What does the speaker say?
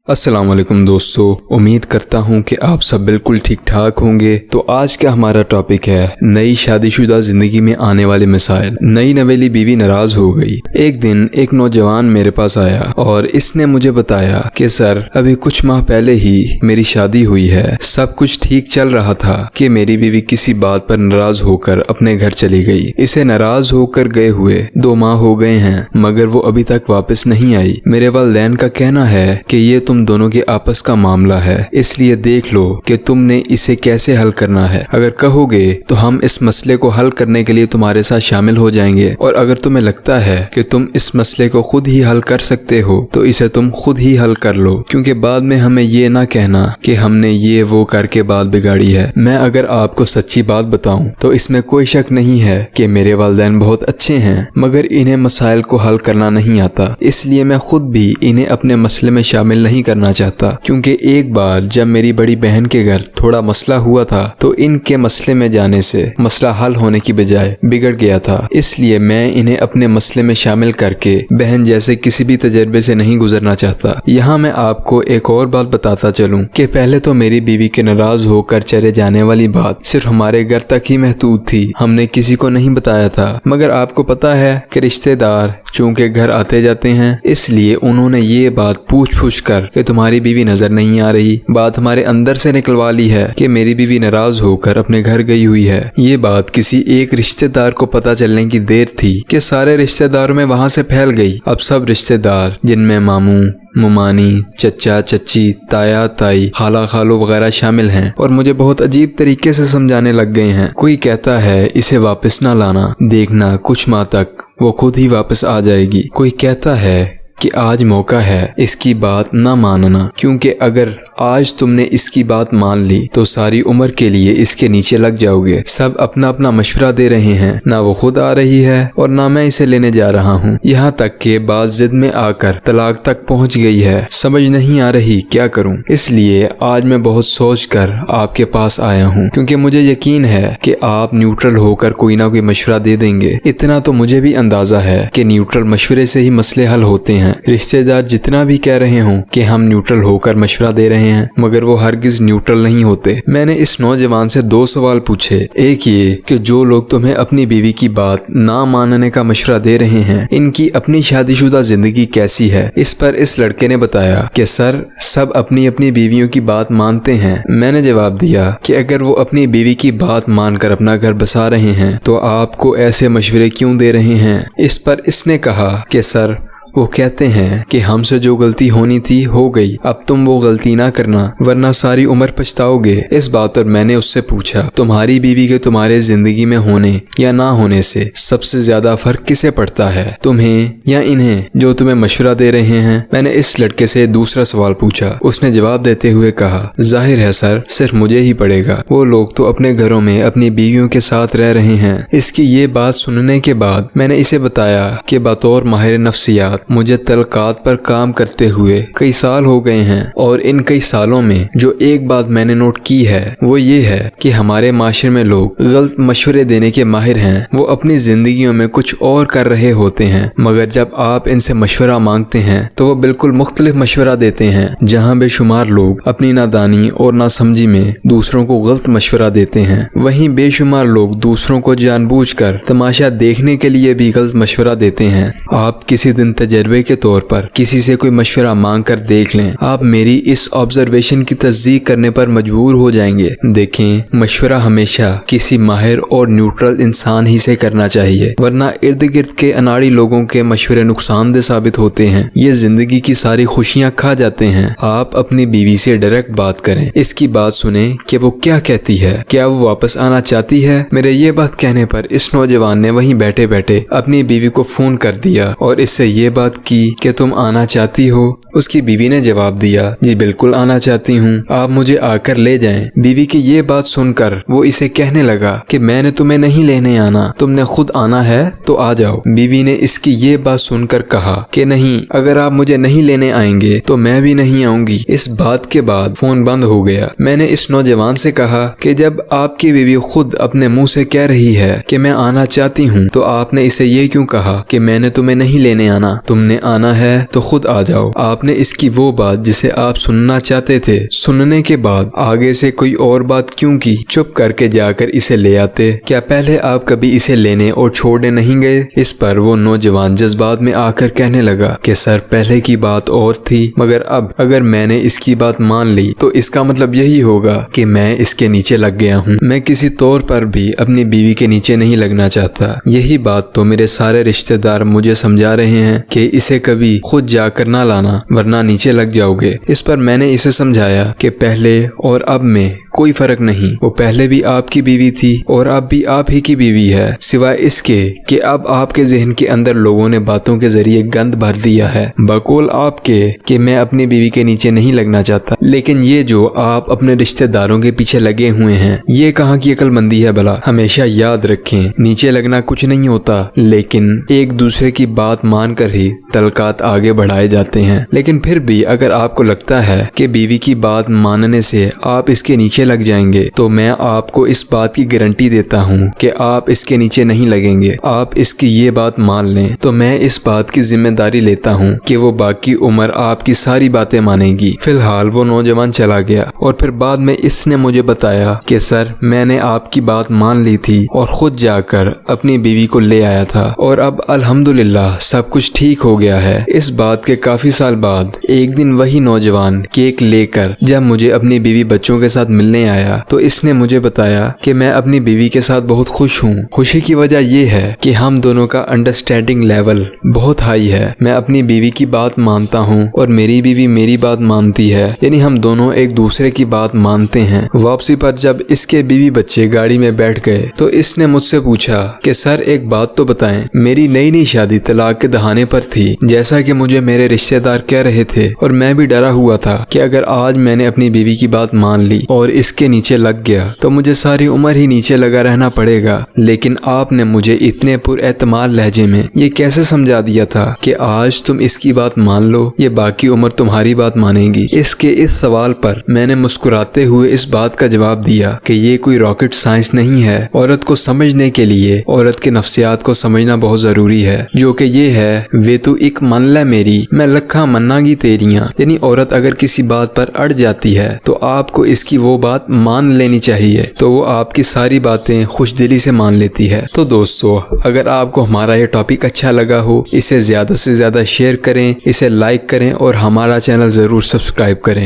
السلام علیکم دوستو، امید کرتا ہوں کہ آپ سب بالکل ٹھیک ٹھاک ہوں گے۔ تو آج کا ہمارا ٹاپک ہے نئی شادی شدہ زندگی میں آنے والے مسائل۔ نئی نویلی بیوی ناراض ہو گئی۔ ایک دن ایک نوجوان میرے پاس آیا اور اس نے مجھے بتایا کہ سر، ابھی کچھ ماہ پہلے ہی میری شادی ہوئی ہے، سب کچھ ٹھیک چل رہا تھا کہ میری بیوی کسی بات پر ناراض ہو کر اپنے گھر چلی گئی۔ اسے ناراض ہو کر گئے ہوئے 2 ماہ ہو گئے ہیں مگر وہ ابھی تک واپس نہیں آئی۔ میرے والدین کا کہنا ہے کہ یہ تم دونوں کے آپس کا معاملہ ہے، اس لیے دیکھ لو کہ تم نے اسے کیسے حل کرنا ہے۔ اگر کہو گے تو ہم اس مسئلے کو حل کرنے کے لیے تمہارے ساتھ شامل ہو جائیں گے، اور اگر تمہیں لگتا ہے کہ تم اس مسئلے کو خود ہی حل کر سکتے ہو تو اسے تم خود ہی حل کر لو، کیونکہ بعد میں ہمیں یہ نہ کہنا کہ ہم نے یہ وہ کر کے بات بگاڑی ہے۔ میں اگر آپ کو سچی بات بتاؤں تو اس میں کوئی شک نہیں ہے کہ میرے والدین بہت اچھے ہیں مگر انہیں مسائل کو حل کرنا نہیں آتا، اس لیے میں خود بھی انہیں اپنے مسئلے میں شامل نہیں کرنا چاہتا، کیونکہ ایک بار جب میری بڑی بہن کے گھر تھوڑا مسئلہ ہوا تھا تو ان کے مسئلے میں جانے سے مسئلہ حل ہونے کی بجائے بگڑ گیا تھا، اس لیے میں انہیں اپنے مسئلے میں شامل کر کے بہن جیسے کسی بھی تجربے سے نہیں گزرنا چاہتا۔ یہاں میں آپ کو ایک اور بات بتاتا چلوں کہ پہلے تو میری بیوی کے ناراض ہو کر چلے جانے والی بات صرف ہمارے گھر تک ہی محدود تھی، ہم نے کسی کو نہیں بتایا تھا، مگر آپ کو پتا ہے کہ رشتہ دار چونکہ گھر آتے جاتے ہیں اس لیے انہوں نے یہ بات پوچھ کر کہ تمہاری بیوی نظر نہیں آ رہی، بات ہمارے اندر سے نکلوا لی ہے کہ میری بیوی ناراض ہو کر اپنے گھر گئی ہوئی ہے۔ یہ بات کسی ایک رشتہ دار کو پتہ چلنے کی دیر تھی کہ سارے رشتہ داروں میں وہاں سے پھیل گئی۔ اب سب رشتہ دار جن میں ماموں، ممانی، چچا چچی، تایا تائی، خالہ خالو وغیرہ شامل ہیں اور مجھے بہت عجیب طریقے سے سمجھانے لگ گئے ہیں۔ کوئی کہتا ہے اسے واپس نہ لانا، دیکھنا کچھ ماہ تک وہ خود ہی واپس آ جائے گی۔ کوئی کہتا ہے کہ آج موقع ہے اس کی بات نہ ماننا، کیونکہ اگر آج تم نے اس کی بات مان لی تو ساری عمر کے لیے اس کے نیچے لگ جاؤ گے۔ سب اپنا اپنا مشورہ دے رہے ہیں، نہ وہ خود آ رہی ہے اور نہ میں اسے لینے جا رہا ہوں، یہاں تک کہ بات ضد میں آ کر طلاق تک پہنچ گئی ہے۔ سمجھ نہیں آ رہی کیا کروں، اس لیے آج میں بہت سوچ کر آپ کے پاس آیا ہوں، کیونکہ مجھے یقین ہے کہ آپ نیوٹرل ہو کر کوئی نہ کوئی مشورہ دے دیں گے۔ اتنا تو مجھے بھی اندازہ ہے کہ نیوٹرل مشورے سے ہی مسئلے حل ہوتے ہیں۔ رشتہ دار جتنا بھی کہہ رہے ہوں کہ ہم نیوٹرل ہو کر مشورہ دے رہے ہیں مگر وہ ہرگز نیوٹرل نہیں ہوتے۔ میں نے اس نوجوان سے 2 سوال پوچھے، ایک یہ کہ جو لوگ تمہیں اپنی بیوی کی بات نہ ماننے کا مشورہ دے رہے ہیں ان کی اپنی شادی شدہ زندگی کیسی ہے؟ اس پر اس لڑکے نے بتایا کہ سر، سب اپنی اپنی بیویوں کی بات مانتے ہیں۔ میں نے جواب دیا کہ اگر وہ اپنی بیوی کی بات مان کر اپنا گھر بسا رہے ہیں تو آپ کو ایسے مشورے کیوں دے رہے ہیں؟ اس پر اس نے کہا کہ سر، وہ کہتے ہیں کہ ہم سے جو غلطی ہونی تھی ہو گئی، اب تم وہ غلطی نہ کرنا ورنہ ساری عمر پچھتاؤ گے۔ اس بات پر میں نے اس سے پوچھا، تمہاری بیوی کے تمہارے زندگی میں ہونے یا نہ ہونے سے سب سے زیادہ فرق کسے پڑتا ہے، تمہیں یا انہیں جو تمہیں مشورہ دے رہے ہیں؟ میں نے اس لڑکے سے دوسرا سوال پوچھا۔ اس نے جواب دیتے ہوئے کہا، ظاہر ہے سر، صرف مجھے ہی پڑے گا، وہ لوگ تو اپنے گھروں میں اپنی بیویوں کے ساتھ رہ رہے ہیں۔ اس کی یہ بات سننے کے بعد میں نے اسے بتایا کہ بطور ماہر نفسیات مجھے تعلقات پر کام کرتے ہوئے کئی سال ہو گئے ہیں، اور ان کئی سالوں میں جو ایک بات میں نے نوٹ کی ہے وہ یہ ہے کہ ہمارے معاشرے میں لوگ غلط مشورے دینے کے ماہر ہیں۔ وہ اپنی زندگیوں میں کچھ اور کر رہے ہوتے ہیں مگر جب آپ ان سے مشورہ مانگتے ہیں تو وہ بالکل مختلف مشورہ دیتے ہیں۔ جہاں بے شمار لوگ اپنی نادانی اور ناسمجھی میں دوسروں کو غلط مشورہ دیتے ہیں، وہیں بے شمار لوگ دوسروں کو جان بوجھ کر تماشا دیکھنے کے لیے بھی غلط مشورہ دیتے ہیں۔ آپ کسی دن تجربے کے طور پر کسی سے کوئی مشورہ مانگ کر دیکھ لیں، آپ میری اس آبزرویشن کی تصدیق کرنے پر مجبور ہو جائیں گے۔ دیکھیں، مشورہ ہمیشہ کسی ماہر اور نیوٹرل انسان ہی سے کرنا چاہیے، ورنہ ارد گرد کے اناڑی لوگوں کے مشورے نقصان دہ ثابت ہوتے ہیں، یہ زندگی کی ساری خوشیاں کھا جاتے ہیں۔ آپ اپنی بیوی سے ڈائریکٹ بات کریں، اس کی بات سنیں کہ وہ کیا کہتی ہے، کیا وہ واپس آنا چاہتی ہے؟ میرے یہ بات کہنے پر اس نوجوان نے وہیں بیٹھے بیٹھے اپنی بیوی کو فون کر دیا اور اس سے یہ بات کی کہ تم آنا چاہتی ہو؟ اس کی بیوی نے جواب دیا، جی بالکل آنا چاہتی ہوں، آپ مجھے آ کر لے جائیں۔ بیوی کی یہ بات سن کر وہ اسے کہنے لگا کہ میں نے تمہیں نہیں لینے آنا، تم نے خود آنا ہے تو آ جاؤ۔ بیوی نے اس کی یہ بات سن کر کہا کہ نہیں، اگر آپ مجھے نہیں لینے آئیں گے تو میں بھی نہیں آؤں گی۔ اس بات کے بعد فون بند ہو گیا۔ میں نے اس نوجوان سے کہا کہ جب آپ کی بیوی خود اپنے منہ سے کہہ رہی ہے کہ میں آنا چاہتی ہوں تو آپ نے اسے یہ کیوں کہا کہ میں نے تمہیں نہیں لینے آنا؟ تم نے آنا ہے تو خود آ جاؤ۔ آپ نے اس کی وہ بات جسے آپ سننا چاہتے تھے سننے کے بعد آگے سے کوئی اور بات کیوں کی؟ چپ کر کے جا کر اسے لے آتے۔ کیا پہلے آپ کبھی اسے لینے اور چھوڑنے نہیں گئے؟ اس پر وہ نوجوان جذبات میں آ کر کہنے لگا کہ سر پہلے کی بات اور تھی، مگر اب اگر میں نے اس کی بات مان لی تو اس کا مطلب یہی ہوگا کہ میں اس کے نیچے لگ گیا ہوں۔ میں کسی طور پر بھی اپنی بیوی کے نیچے نہیں لگنا چاہتا۔ یہی بات تو میرے سارے رشتہ دار مجھے سمجھا رہے ہیں کہ اسے کبھی خود جا کر نہ لانا ورنہ نیچے لگ جاؤ گے۔ اس پر میں نے اسے سمجھایا کہ پہلے اور اب میں کوئی فرق نہیں، وہ پہلے بھی آپ کی بیوی تھی اور اب بھی آپ ہی کی بیوی ہے، سوائے اس کے کہ اب آپ کے ذہن کے اندر لوگوں نے باتوں کے ذریعے گند بھر دیا ہے بقول آپ کے کہ میں اپنی بیوی کے نیچے نہیں لگنا چاہتا۔ لیکن یہ جو آپ اپنے رشتہ داروں کے پیچھے لگے ہوئے ہیں یہ کہاں کی عقل مندی ہے بھلا؟ ہمیشہ یاد رکھیں نیچے لگنا کچھ نہیں ہوتا، لیکن ایک دوسرے کی بات مان کر ہی تعلقات آگے بڑھائے جاتے ہیں۔ لیکن پھر بھی اگر آپ کو لگتا ہے کہ بیوی کی بات ماننے سے آپ اس کے نیچے لگ جائیں گے تو میں آپ کو اس بات کی گارنٹی دیتا ہوں کہ آپ اس کے نیچے نہیں لگیں گے۔ آپ اس کی یہ بات مان لیں تو میں اس بات کی ذمہ داری لیتا ہوں کہ وہ باقی عمر آپ کی ساری باتیں مانے گی۔ فی الحال وہ نوجوان چلا گیا اور پھر بعد میں اس نے مجھے بتایا کہ سر میں نے آپ کی بات مان لی تھی اور خود جا کر اپنی بیوی کو لے آیا تھا اور اب الحمدللہ سب کچھ ٹھیک ہو گیا ہے۔ اس بات کے کافی سال بعد ایک دن وہی نوجوان کیک لے کر جب مجھے اپنی بیوی بچوں کے ساتھ ملنے آیا تو اس نے مجھے بتایا کہ میں اپنی بیوی کے ساتھ بہت خوش ہوں۔ خوشی کی وجہ یہ ہے کہ ہم دونوں کا انڈرسٹینڈنگ لیول بہت ہائی ہے۔ میں اپنی بیوی کی بات مانتا ہوں اور میری بیوی میری بات مانتی ہے، یعنی ہم دونوں ایک دوسرے کی بات مانتے ہیں۔ واپسی پر جب اس کے بیوی بچے گاڑی میں بیٹھ گئے تو اس نے مجھ سے پوچھا کہ سر ایک بات تو بتائیں، میری نئی شادی طلاق کے دہانے پر تھی جیسا کہ مجھے میرے رشتہ دار کہہ رہے تھے، اور میں بھی ڈرا ہوا تھا کہ اگر آج میں نے اپنی بیوی کی بات مان لی اور اس کے نیچے لگ گیا تو مجھے ساری عمر ہی نیچے لگا رہنا پڑے گا۔ لیکن آپ نے مجھے اتنے پر اعتماد لہجے میں یہ کیسے سمجھا دیا تھا کہ آج تم اس کی بات مان لو، یہ باقی عمر تمہاری بات مانے گی؟ اس کے اس سوال پر میں نے مسکراتے ہوئے اس بات کا جواب دیا کہ یہ کوئی راکٹ سائنس نہیں ہے۔ عورت کو سمجھنے کے لیے عورت کے نفسیات کو سمجھنا بہت ضروری ہے، جو کہ یہ ہے وے تو ایک من لے میری میں لکھاں منا گی تیریاں، یعنی عورت اگر کسی بات پر اڑ جاتی ہے تو آپ کو اس کی وہ بات مان لینی چاہیے تو وہ آپ کی ساری باتیں خوش دلی سے مان لیتی ہے۔ تو دوستو اگر آپ کو ہمارا یہ ٹاپک اچھا لگا ہو اسے زیادہ سے زیادہ شیئر کریں، اسے لائک کریں اور ہمارا چینل ضرور سبسکرائب کریں۔